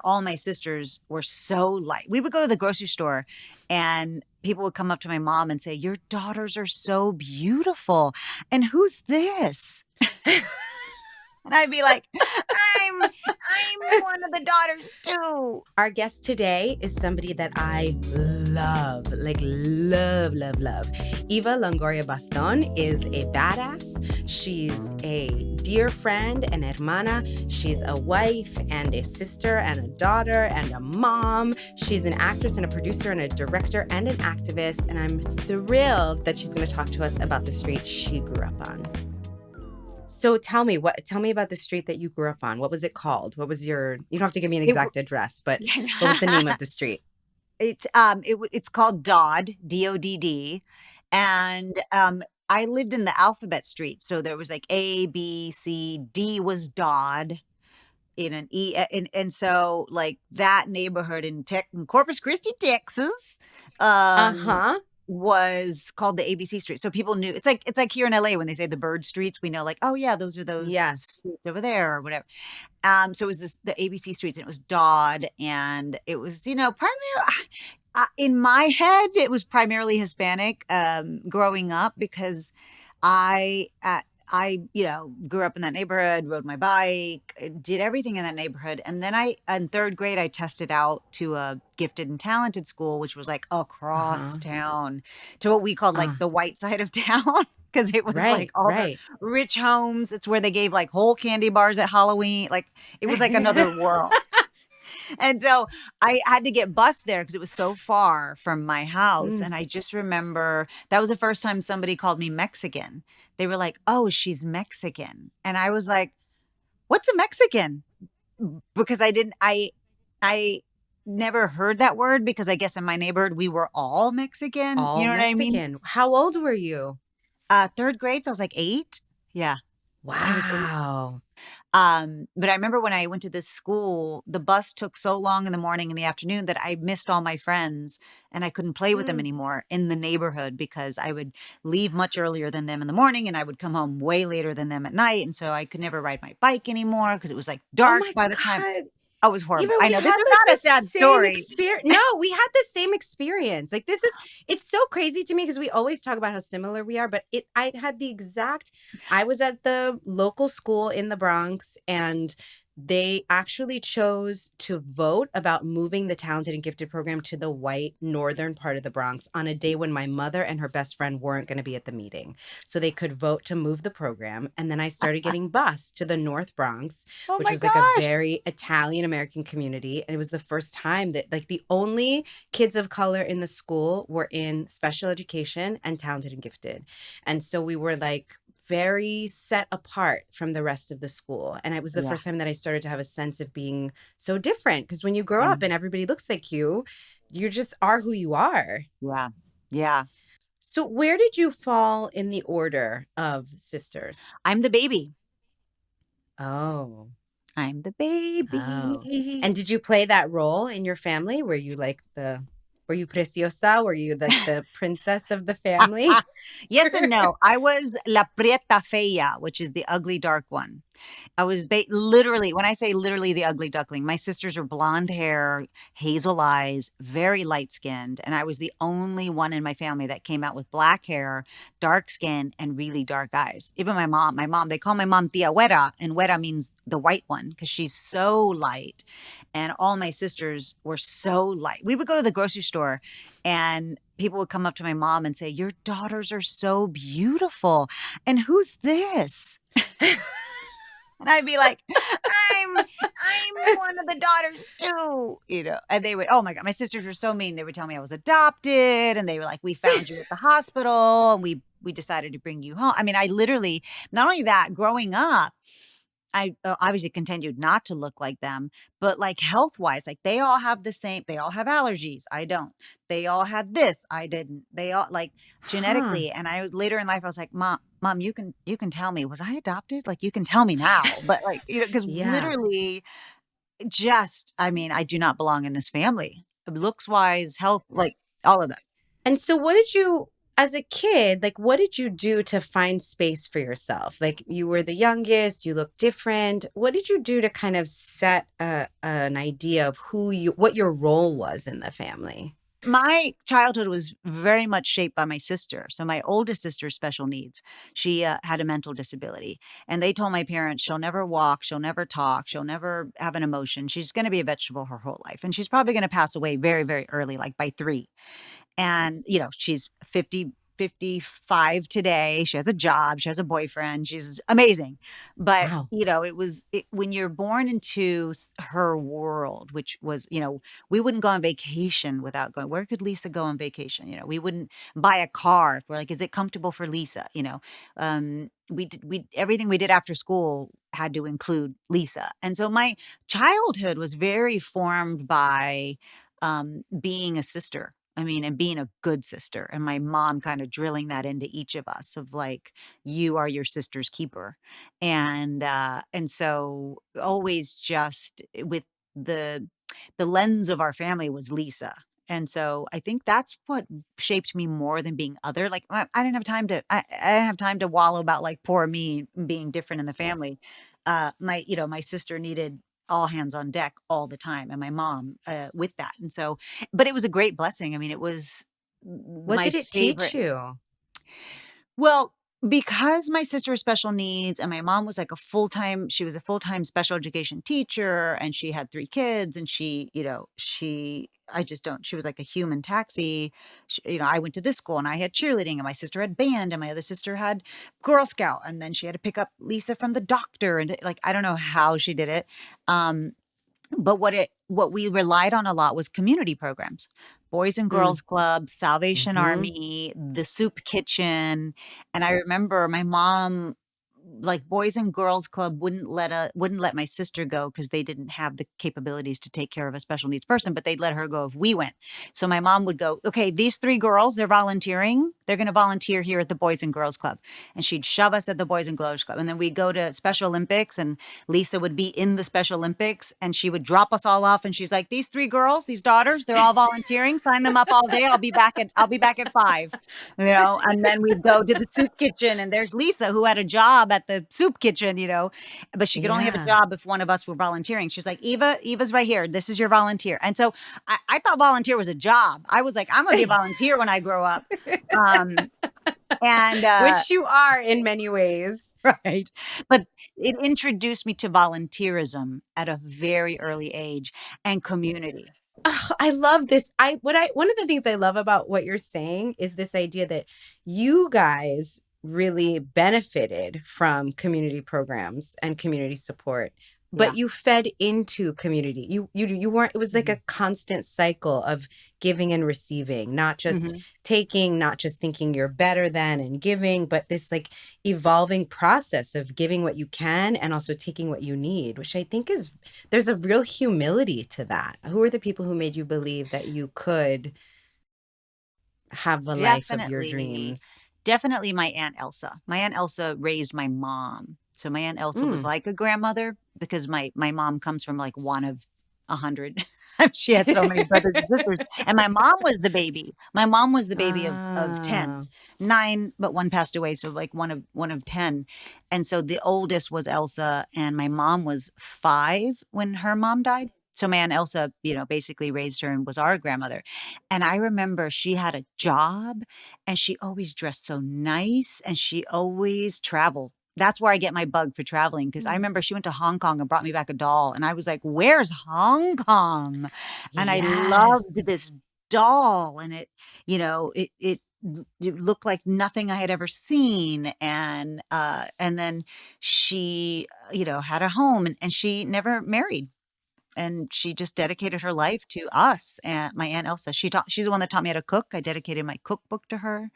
all my sisters were so light. We would go to the grocery store and people would come up to my mom and say, "Your daughters are so beautiful. And who's this?" And I'd be like, I'm one of the daughters too. Our guest today is somebody that I love, like love. Eva Longoria Bastón is a badass. She's a dear friend and hermana. She's a wife and a sister and a daughter and a mom. She's an actress and a producer and a director and an activist. And I'm thrilled that she's going to talk to us about the street she grew up on. So tell me about the street that you grew up on. What was it called? What was you don't have to give me an exact address, but what was the name of the street? It's called Dodd, D-O-D-D. And I lived in the alphabet street. So there was like A, B, C, D was Dodd in an E. And so like that neighborhood in Corpus Christi, Texas. Was called the ABC Street. So people knew it's like here in LA when they say the bird streets, we know like, oh yeah, those are those streets over there or whatever. So it was the ABC streets, and it was Dodd, and it was, primarily in my head, it was primarily Hispanic growing up, because I grew up in that neighborhood, rode my bike, did everything in that neighborhood. And then in third grade, I tested out to a gifted and talented school, which was like across town to what we called like the white side of town. Because it was like all the rich homes. It's where they gave like whole candy bars at Halloween. Like it was like another world. And so I had to get bused there because it was so far from my house. And I just remember that was the first time somebody called me Mexican. They were like, "Oh, she's Mexican." And I was like, "What's a Mexican?" Because I never heard that word, because I guess in my neighborhood, we were all Mexican. You know what I mean? How old were you? Third grade. So I was like 8. Yeah. Wow. But I remember when I went to this school, the bus took so long in the morning and the afternoon that I missed all my friends, and I couldn't play with them anymore in the neighborhood, because I would leave much earlier than them in the morning and I would come home way later than them at night. And so I could never ride my bike anymore because it was like dark by the time. Oh, it was horrible. I know this is not a sad story. No, we had the same experience. Like it's so crazy to me because we always talk about how similar we are, but I was at the local school in the Bronx, and they actually chose to vote about moving the talented and gifted program to the white northern part of the Bronx on a day when my mother and her best friend weren't going to be at the meeting. So they could vote to move the program. And then I started getting bused to the North Bronx, which was like a very Italian American community. And it was the first time that like the only kids of color in the school were in special education and talented and gifted. And so we were like very set apart from the rest of the school. And it was the first time that I started to have a sense of being so different. Because when you grow up and everybody looks like you just are who you are. Yeah. Yeah. So where did you fall in the order of sisters? I'm the baby. Oh. I'm the baby. Oh. And did you play that role in your family? Were you preciosa? Were you the princess of the family? Yes and no. I was la prieta fea, which is the ugly dark one. I was literally, when I say literally the ugly duckling, my sisters are blonde hair, hazel eyes, very light skinned. And I was the only one in my family that came out with black hair, dark skin, and really dark eyes. Even my mom, they call my mom Tia Güera, and Güera means the white one because she's so light. And all my sisters were so light. We would go to the grocery store and people would come up to my mom and say, "Your daughters are so beautiful. And who's this?" And I'd be like, I'm one of the daughters too, And they would, oh my God, my sisters were so mean. They would tell me I was adopted, and they were like, "We found you at the hospital, and we decided to bring you home." I mean, I literally, not only that, growing up, I obviously continued not to look like them, but like health-wise, like they all have allergies. I don't. They all had this. I didn't. They all like genetically. And I was later in life, I was like, Mom, you can tell me, was I adopted? Like, you can tell me now, but like, because literally I do not belong in this family. Looks wise, health, like all of that. And so what did you as a kid, like what did you do to find space for yourself? Like you were the youngest, you looked different. What did you do to kind of set an idea of what your role was in the family? My childhood was very much shaped by my sister. So my oldest sister's special needs. She had a mental disability, and they told my parents she'll never walk, she'll never talk, she'll never have an emotion. She's going to be a vegetable her whole life, and she's probably going to pass away very, very early, like by 3. And, she's 55 today. She has a job. She has a boyfriend. She's amazing. But, Wow. when you're born into her world, which was, we wouldn't go on vacation without going, where could Lisa go on vacation? We wouldn't buy a car if we're like, is it comfortable for Lisa? Everything we did after school had to include Lisa. And so my childhood was very formed by being a sister. I mean, and being a good sister, and my mom kind of drilling that into each of us of like, you are your sister's keeper. And so always just with the the lens of our family was Lisa. And so I think that's what shaped me more than being other. Like I didn't have time to I didn't have time to wallow about like poor me being different in the family. My sister needed all hands on deck all the time, and my mom with that. And so, but it was a great blessing. I mean, it was What my did it teach favorite. you? Well, because my sister has special needs and my mom was like she was a full-time special education teacher, and she had 3 kids, and I just don't, she was like a human taxi. I went to this school and I had cheerleading, and my sister had band, and my other sister had Girl Scout, and then she had to pick up Lisa from the doctor, and like, I don't know how she did it. Um, but what we relied on a lot was community programs, Boys and Mm. Girls Club, Salvation Hmm. Army, the soup kitchen. And I remember my mom, like Boys and Girls Club wouldn't let my sister go because they didn't have the capabilities to take care of a special needs person, but they'd let her go if we went. So my mom would go, okay, these 3 girls, they're volunteering. They're going to volunteer here at the Boys and Girls Club. And she'd shove us at the Boys and Girls Club. And then we'd go to Special Olympics, and Lisa would be in the Special Olympics, and she would drop us all off, and she's like, these 3 girls, these daughters, they're all volunteering. Sign them up all day. I'll be back at 5. And then we'd go to the soup kitchen, and there's Lisa, who had a job at the soup kitchen, but she could only have a Yeah. job if one of us were volunteering. She's like, Eva's right here. This is your volunteer. And so I thought volunteer was a job. I was like, I'm gonna be a volunteer when I grow up. Um, and Which you are in many ways. right. But it introduced me to volunteerism at a very early age, and community. Oh, I love this. One of the things I love about what you're saying is this idea that you guys really benefited from community programs and community support, Yeah. but you fed into community. You weren't, it was like Mhm. a constant cycle of giving and receiving, not just Mhm. taking, not just thinking you're better than and giving, but this like evolving process of giving what you can and also taking what you need, which I think is there's a real humility to that. Who are the people who made you believe that you could have the life of your Definitely. dreams? Definitely my Aunt Elsa. My Aunt Elsa raised my mom. So my Aunt Elsa was Mm. like a grandmother because my mom comes from like one of 100. She had so many brothers and sisters. And my mom was the baby. My mom was the baby of 10. Ah, 9, but one passed away, so like one of 10. And so the oldest was Elsa, and my mom was 5 when her mom died. So my Aunt Elsa, basically raised her and was our grandmother. And I remember she had a job, and she always dressed so nice, and she always traveled. That's where I get my bug for traveling, because I mm. remember she went to Hong Kong and brought me back a doll, and I was like, "Where's Hong Kong?" And I loved Yes. this doll, and it looked like nothing I had ever seen. And then she, had a home, and she never married, and she just dedicated her life to us. And my Aunt Elsa, she's the one that taught me how to cook. I dedicated my cookbook to her,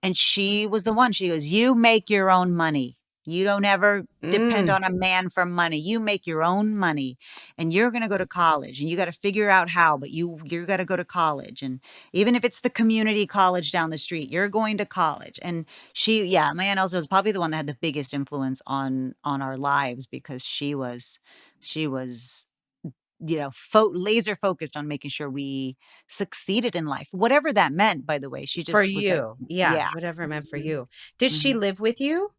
and she was the one. She goes, "You make your own money. You don't ever depend Mm. on a man for money. You make your own money, and you're going to go to college, and you got to figure out how, but you got to go to college. And even if it's the community college down the street, you're going to college." And yeah, my Aunt Elsa was probably the one that had the biggest influence on our lives, because she was laser focused on making sure we succeeded in life, whatever that meant, by the way. She For just was like, you. Yeah, yeah. whatever it meant for Mhm, you. Did she mhm. live with you?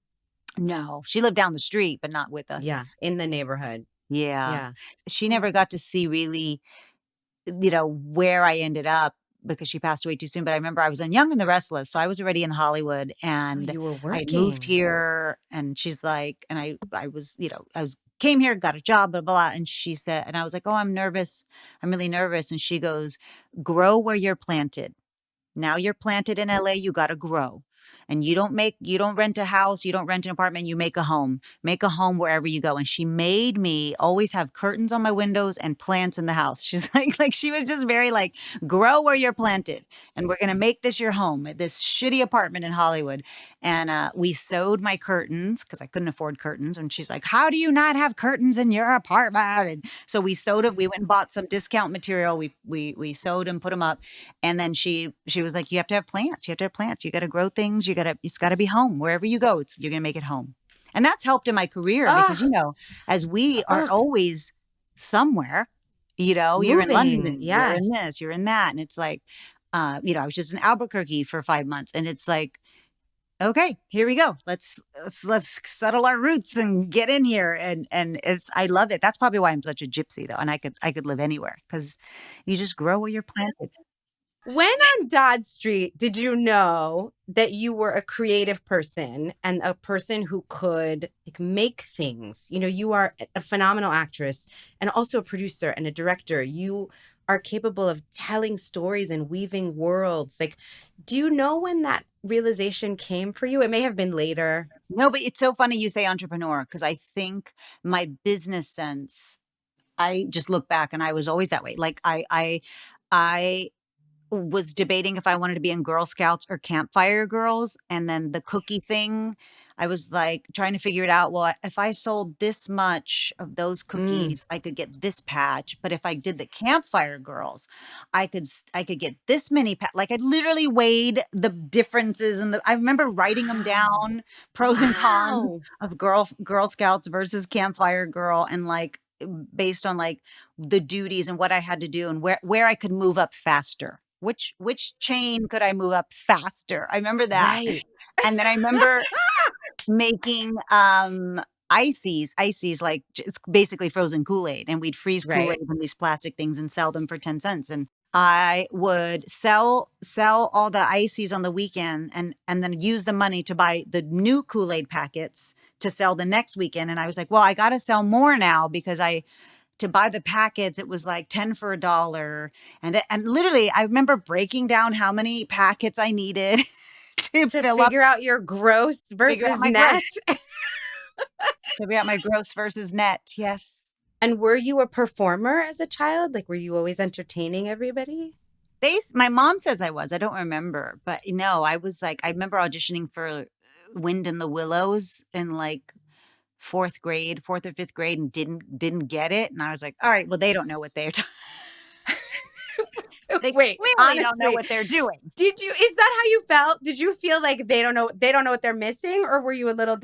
No, she lived down the street, but not with us. Yeah, in the neighborhood. Yeah. Yeah. She never got to see really, where I ended up because she passed away too soon. But I remember I was on Young and the Restless. So I was already in Hollywood Oh, and you were I had moved working. here. And she's like, and I was, came here, got a job, blah, blah, blah. And she said, and I was like, oh, I'm nervous. I'm really nervous. And she goes, grow where you're planted. Now you're planted in LA, you got to grow. And you don't rent a house, you don't rent an apartment, you make a home. Make a home wherever you go. And she made me always have curtains on my windows and plants in the house. She's like she was just very like, grow where you're planted. And we're going to make this your home at this shitty apartment in Hollywood. And we sewed my curtains because I couldn't afford curtains. And she's like, how do you not have curtains in your apartment? And so we sewed it. We went and bought some discount material. We sewed and put them up. And then she was like, you have to have plants. You have to have plants. You got to grow things. It's got to be home. Wherever you go, you're going to make it home. And that's helped in my career because, Ah, as we are ugh, always somewhere, you're in moving. London, you're in Yes. this, you're in that. And it's like, I was just in Albuquerque for 5 months and it's like, okay, here we go. Let's settle our roots and get in here. And I love it. That's probably why I'm such a gypsy though. And I could live anywhere because you just grow where you're planted. When on Dodd Street, did you know that you were a creative person and a person who could like make things? You are a phenomenal actress and also a producer and a director. You are capable of telling stories and weaving worlds. Like, do you know when that realization came for you? It may have been later. No, but it's so funny you say entrepreneur because I think my business sense, I just look back and I was always that way. Like I was debating if I wanted to be in Girl Scouts or Campfire Girls. And then the cookie thing, I was like trying to figure it out. Well, if I sold this much of those Mm. cookies, I could get this patch. But if I did the Campfire Girls, I could get this many like I literally weighed the differences I remember writing them Wow. down, pros and cons Wow. of Girl Scouts versus Campfire Girl and like based on like the duties and what I had to do and where I could move up faster. Which chain could I move up faster? I remember that. Right. And then I remember making ices like it's basically frozen Kool Aid, and we'd freeze Kool Aid Right. in these plastic things and sell them for 10 cents. And I would sell all the ices on the weekend, and then use the money to buy the new Kool Aid packets to sell the next weekend. And I was like, well, I got to sell more now because to buy the packets, it was like 10 for $1. And literally, I remember breaking down how many packets I needed to To fill up, figure out your gross figure out versus my net. gross, figure out my gross versus net. Yes. And were you a performer as a child? Like, were you always entertaining everybody? My mom says I was. I don't remember, but no, I was like, I remember auditioning for Wind in the Willows in like fourth or fifth grade and didn't get it. And I was like, all right, well, they don't know what they're they Wait, clearly don't know honestly, what they're doing. is that how you felt? Did you feel like they don't know what they're missing? Or were you a little,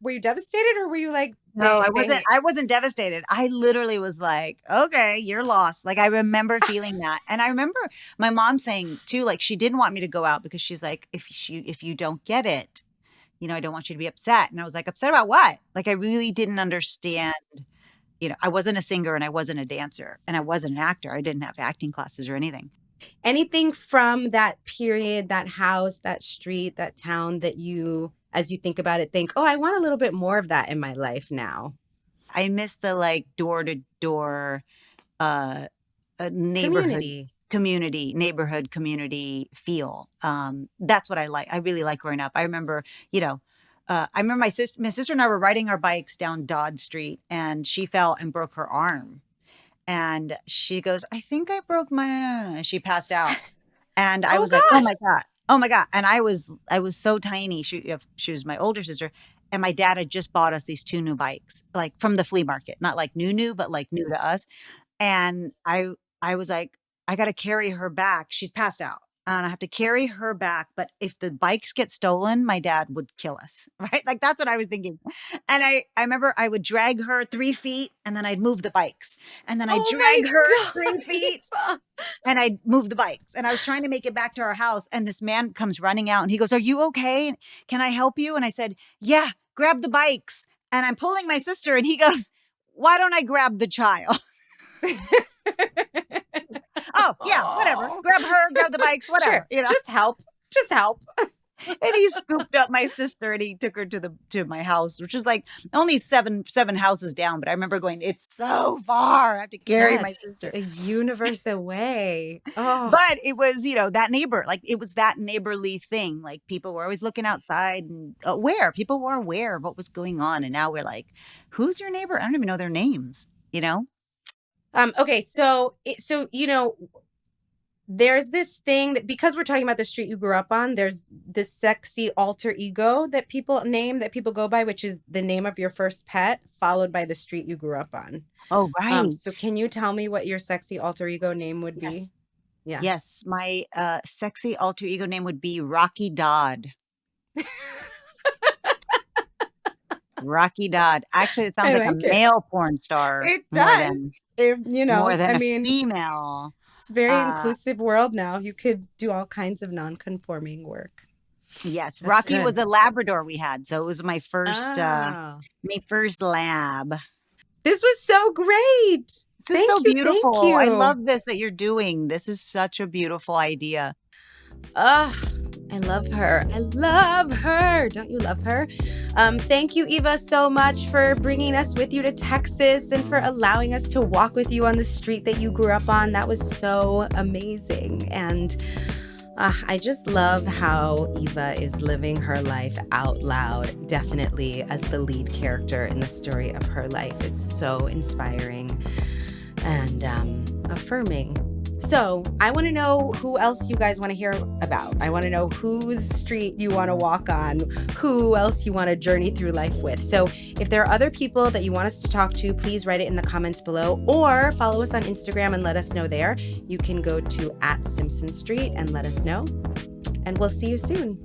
were you devastated or were you like, No, they, I wasn't devastated. I literally was like, "Okay, you're lost." Like, I remember feeling that. And I remember my mom saying too, like, she didn't want me to go out because she's like, if you don't get it, I don't want you to be upset." And I was like, "Upset about what?" Like, I really didn't understand. I wasn't a singer and I wasn't a dancer and I wasn't an actor. I didn't have acting classes or anything. anything from that period, that house, that street, that town that you, as you think about it, think, oh, I want a little bit more of that in my life now? I miss the like door to door uh neighborhood Community. neighborhood community feel. That's what I like. I really like growing up. I remember, my sister and I were riding our bikes down Dodd Street and she fell and broke her arm. And she goes, I think I broke my, and she passed out. And I Oh was like, oh gosh. my God. Oh my God. And I was so tiny. She was my older sister. And my dad had just bought us these two new bikes, like from the flea market, not like new, but like new to us. And I was like, I got to carry her back. She's passed out. and I have to carry her back. But if the bikes get stolen, my dad would kill us, right? Like that's what I was thinking. And I remember I would drag her 3 feet and then I'd move the bikes. And then I'd Oh my drag her God. 3 feet Eva. and I'd move the bikes. And I was trying to make it back to our house. And this man comes running out and he goes, "Are you okay? Can I help you?" And I said, "Yeah, grab the bikes." And I'm pulling my sister and he goes, "Why don't I grab the child?" Oh, yeah, whatever. Oh. Grab her, grab the bikes, whatever, Sure. Just help. Just help. And he scooped up my sister and he took her to my house, which is like only seven houses down. But I remember going, "It's so far. I have to carry Yeah, my it's sister." a universe away. Oh, But it was, that neighbor, like it was that neighborly thing. Like people were always looking outside and aware. People were aware of what was going on. And now we're like, who's your neighbor? I don't even know their names, you know? okay. So there's this thing that, because we're talking about the street you grew up on, there's this sexy alter ego that people go by, which is the name of your first pet followed by the street you grew up on. Oh, right. So can you tell me what your sexy alter ego name would be? Yes. Yeah. Yes. My sexy alter ego name would be Rocky Dodd. Rocky Dodd. Actually, it sounds I like a like it. male porn star It more does. than If more than I a mean, female. it's a very Uh, inclusive world now. You could do all kinds of non-conforming work. yes, That's Rocky was good. a Labrador we had, so it was my Oh, first lab. this was so great. This is so Thank you. Thank beautiful. I you. love this that you're doing. This is such a beautiful idea. Ugh, I love her. I love her. Don't you love her? Thank you, Eva, so much for bringing us with you to Texas and for allowing us to walk with you on the street that you grew up on. That was so amazing. And I just love how Eva is living her life out loud, definitely as the lead character in the story of her life. It's so inspiring and affirming. So I want to know who else you guys want to hear about. I want to know whose street you want to walk on, who else you want to journey through life with. So if there are other people that you want us to talk to, please write it in the comments below or follow us on Instagram and let us know there. You can go to @Simpson Street and let us know. And we'll see you soon.